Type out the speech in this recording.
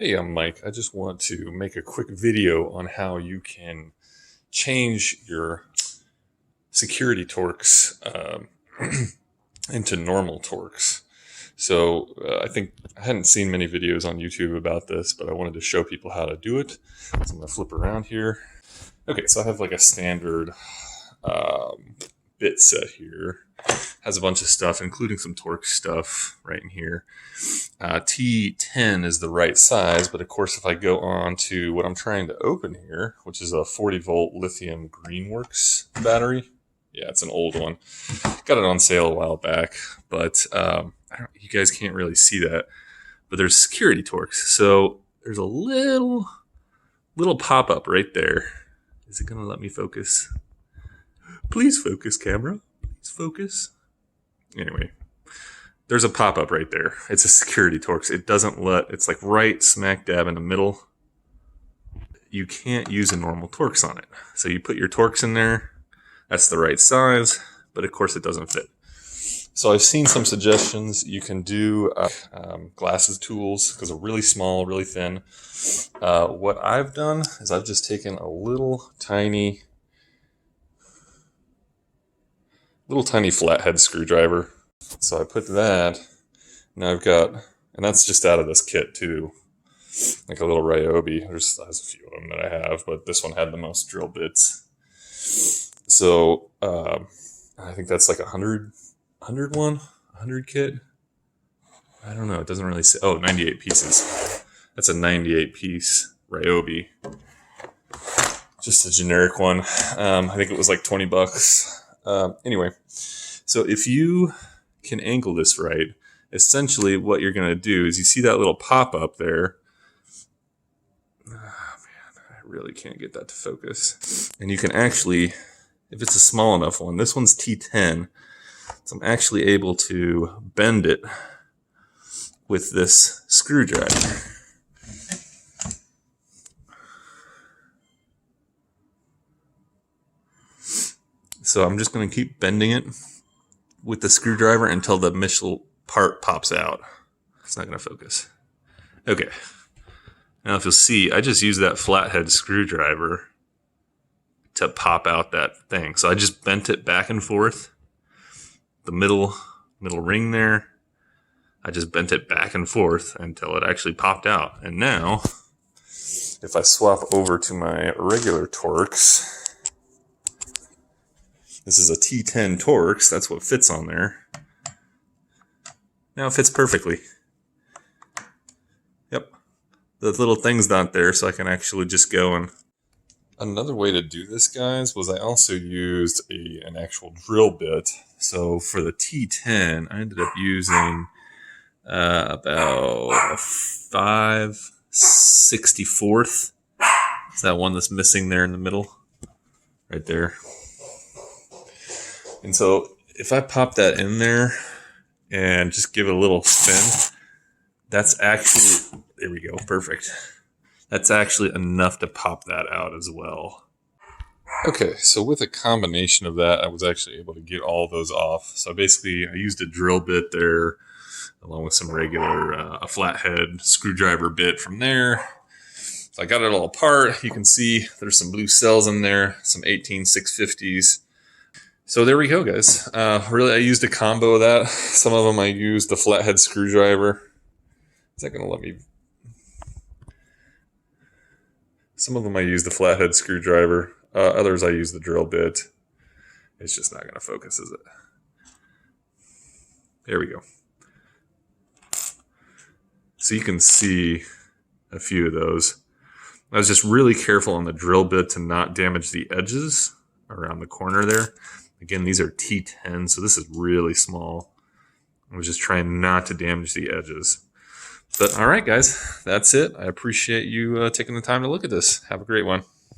Hey, I'm Mike. I just want to make a quick video on how you can change your security Torx into normal Torx. So I think I hadn't seen many videos on YouTube about this, but I wanted to show people how to do it. So I'm going to flip around here. Okay, so I have like a standard bit set here. Has a bunch of stuff, including some Torx stuff right in here. T10 is the right size, but of course if I go on to what I'm trying to open here, which is a 40-volt lithium Greenworks battery. Yeah, it's an old one. Got it on sale a while back, but you guys can't really see that. But there's security Torx. So there's a little pop-up right there. Is it going to let me focus? Please focus, camera. Please focus. Anyway, there's a pop-up right there. It's a security Torx. It doesn't it's like right smack dab in the middle. You can't use a normal Torx on it. So you put your Torx in there. That's the right size, but of course it doesn't fit. So I've seen some suggestions. You can do glasses tools because they're really small, really thin. What I've done is I've just taken a little tiny flathead screwdriver. So I put that, now I've got, and that's just out of this kit too, like a little Ryobi. There's a few of them that I have, but this one had the most drill bits. So I think that's like 100 kit. I don't know, it doesn't really say. Oh, 98 pieces. That's a 98 piece Ryobi. Just a generic one. I think it was like 20 bucks. Anyway, so if you can angle this right, essentially what you're going to do is you see that little pop-up there. Oh man, I really can't get that to focus. And you can actually, if it's a small enough one, this one's T10, so I'm actually able to bend it with this screwdriver. So I'm just going to keep bending it with the screwdriver until the middle part pops out. It's not going to focus. Okay. Now if you'll see, I just used that flathead screwdriver to pop out that thing. So I just bent it back and forth. The middle ring there, I just bent it back and forth until it actually popped out. And now, if I swap over to my regular Torx, this is a T10 Torx. That's what fits on there. Now it fits perfectly. Yep. The little thing's not there, so I can actually just go and... Another way to do this, guys, was I also used an actual drill bit. So for the T10, I ended up using about a 5/64. Is that one that's missing there in the middle? Right there. And so if I pop that in there and just give it a little spin, that's actually, there we go, perfect. That's actually enough to pop that out as well. Okay, so with a combination of that, I was actually able to get all those off. So basically, I used a drill bit there, along with some regular, a flathead screwdriver bit from there. So I got it all apart. You can see there's some blue cells in there, some 18650s. So there we go, guys. Really, I used a combo of that. Some of them I used the flathead screwdriver. Is that going to let me? Some of them I used the flathead screwdriver. Others I used the drill bit. It's just not going to focus, is it? There we go. So you can see a few of those. I was just really careful on the drill bit to not damage the edges around the corner there. Again, these are T10, so this is really small. I was just trying not to damage the edges. But all right, guys, that's it. I appreciate you taking the time to look at this. Have a great one.